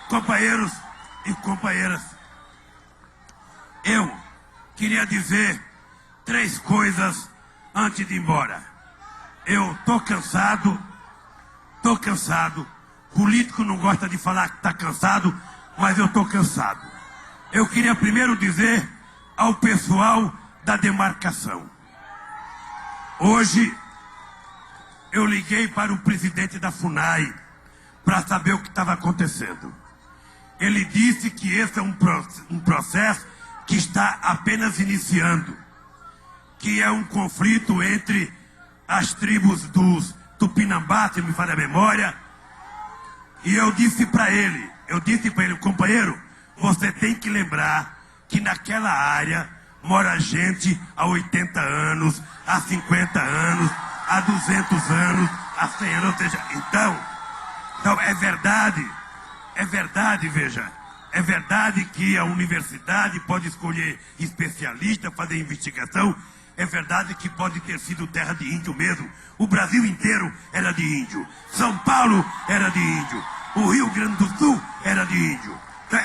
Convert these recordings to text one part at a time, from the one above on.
Companheiros e companheiras, eu queria dizer 3 coisas antes de ir embora. Eu tô cansado. Político não gosta de falar que está cansado, mas eu tô cansado. Eu queria primeiro dizer ao pessoal da demarcação. Hoje eu liguei para o presidente da FUNAI para saber o que estava acontecendo. Ele disse que esse é um processo que está apenas iniciando, que é um conflito entre as tribos dos Tupinambá, se me falha a memória. E eu disse para ele, companheiro, você tem que lembrar que naquela área mora gente há 80 anos, há 50 anos, há 200 anos, há 100 anos, ou seja, então é verdade, veja, é verdade que a universidade pode escolher especialista, fazer investigação, é verdade que pode ter sido terra de índio mesmo, o Brasil inteiro era de índio, São Paulo era de índio, o Rio Grande do Sul era de índio, então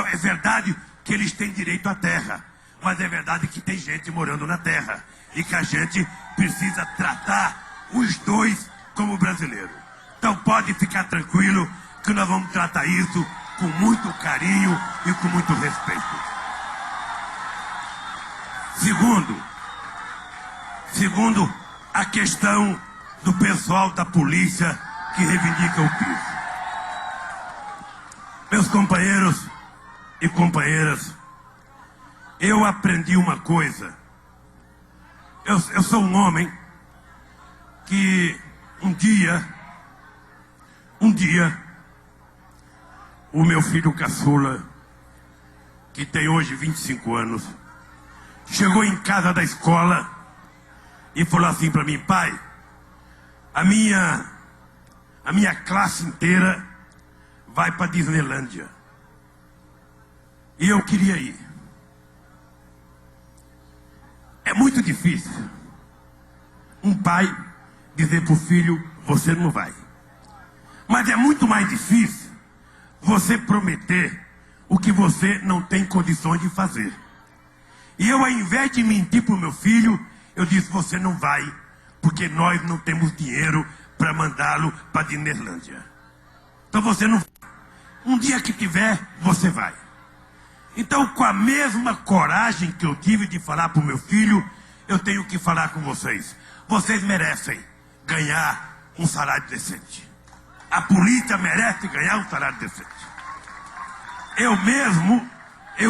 é verdade que eles têm direito à terra, mas é verdade que tem gente morando na terra e que a gente precisa tratar os dois como brasileiro. Então pode ficar tranquilo que nós vamos tratar isso com muito carinho e com muito respeito. Segundo, a questão do pessoal da polícia que reivindica o piso. Meus companheiros e companheiras, eu aprendi uma coisa. Eu sou um homem que um dia, o meu filho caçula, que tem hoje 25 anos, chegou em casa da escola e falou assim para mim: pai, a minha classe inteira vai para Disneylândia e eu queria ir. É muito difícil um pai dizer para o filho: você não vai. Mas é muito mais difícil você prometer o que você não tem condições de fazer. E eu, ao invés de mentir para o meu filho, eu disse: você não vai, porque nós não temos dinheiro para mandá-lo para Disneylândia. Então você não vai. Um dia que tiver, você vai. Então, com a mesma coragem que eu tive de falar para o meu filho, eu tenho que falar com vocês. Vocês merecem ganhar um salário decente. A polícia merece ganhar um salário decente. Eu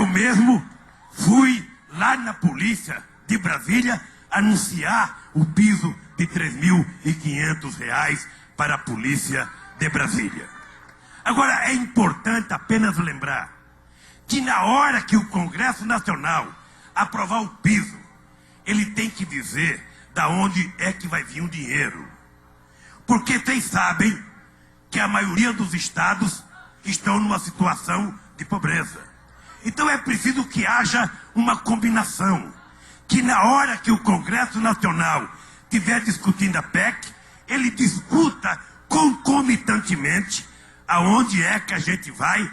mesmo fui lá na polícia de Brasília anunciar o piso de R$ 3.500 para a polícia de Brasília. Agora, é importante apenas lembrar que na hora que o Congresso Nacional aprovar o piso, ele tem que dizer da onde é que vai vir o dinheiro. Porque vocês sabem que a maioria dos estados estão numa situação de pobreza. Então é preciso que haja uma combinação, que na hora que o Congresso Nacional estiver discutindo a PEC, ele discuta concomitantemente aonde é que a gente vai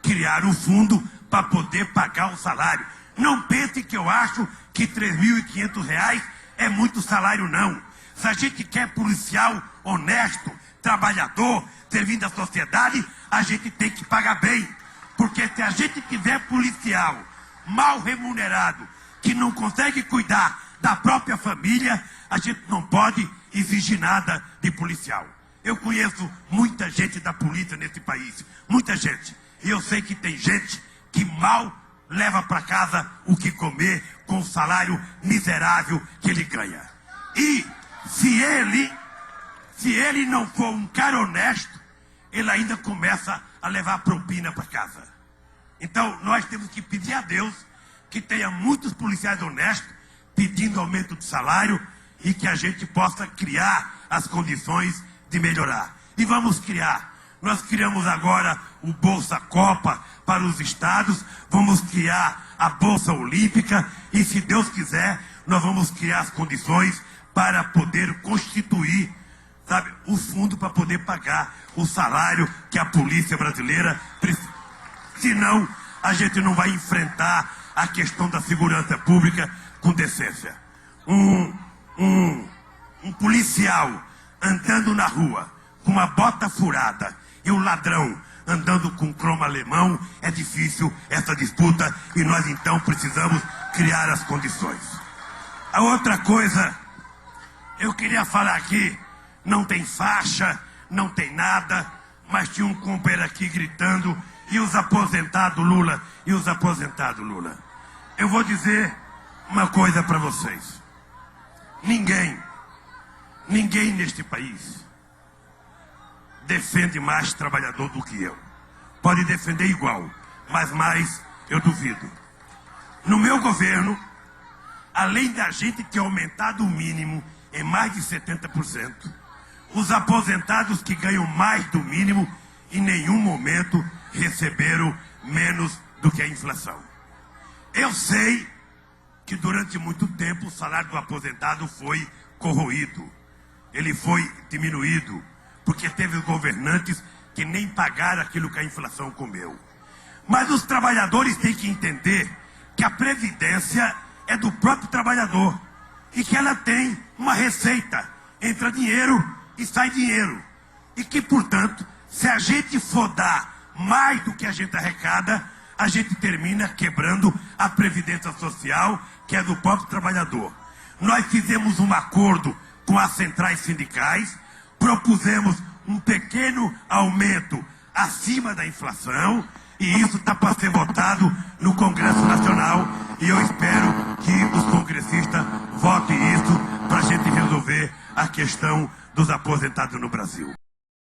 criar um fundo para poder pagar o salário. Não pense que eu acho que R$ 3.500 é muito salário, não. Se a gente quer policial honesto, trabalhador, servindo à sociedade, a gente tem que pagar bem. Porque se a gente tiver policial mal remunerado, que não consegue cuidar da própria família, a gente não pode exigir nada de policial. Eu conheço muita gente da polícia nesse país, muita gente. E eu sei que tem gente que mal leva para casa o que comer com o salário miserável que ele ganha. E se ele não for um cara honesto, ele ainda começa a levar propina para casa. Então nós temos que pedir a Deus que tenha muitos policiais honestos pedindo aumento de salário e que a gente possa criar as condições de melhorar. E vamos criar. Nós criamos agora o Bolsa Copa para os estados, vamos criar a Bolsa Olímpica e, se Deus quiser, nós vamos criar as condições para poder constituir sabe, o fundo para poder pagar o salário que a polícia brasileira precisa. Senão, a gente não vai enfrentar a questão da segurança pública com decência. Um policial andando na rua com uma bota furada e um ladrão andando com cromo alemão, é difícil essa disputa e nós então precisamos criar as condições. A outra coisa, eu queria falar aqui, não tem faixa, não tem nada, mas tinha um companheiro aqui gritando, e os aposentados Lula, e os aposentados Lula. Eu vou dizer uma coisa para vocês. Ninguém neste país defende mais trabalhador do que eu. Pode defender igual, mas mais eu duvido. No meu governo, além da gente ter aumentado o mínimo em mais de 70%, os aposentados que ganham mais do mínimo em nenhum momento receberam menos do que a inflação. Eu sei que durante muito tempo o salário do aposentado foi corroído. Ele foi diminuído, porque teve governantes que nem pagaram aquilo que a inflação comeu. Mas os trabalhadores têm que entender que a previdência é do próprio trabalhador e que ela tem uma receita. Entra dinheiro e sai dinheiro. E que, portanto, se a gente for dar mais do que a gente arrecada, a gente termina quebrando a previdência social, que é do próprio trabalhador. Nós fizemos um acordo com as centrais sindicais, propusemos um pequeno aumento acima da inflação, e isso está para ser votado no Congresso Nacional, e eu espero que os congressistas votem isso para a gente resolver a questão dos aposentados no Brasil.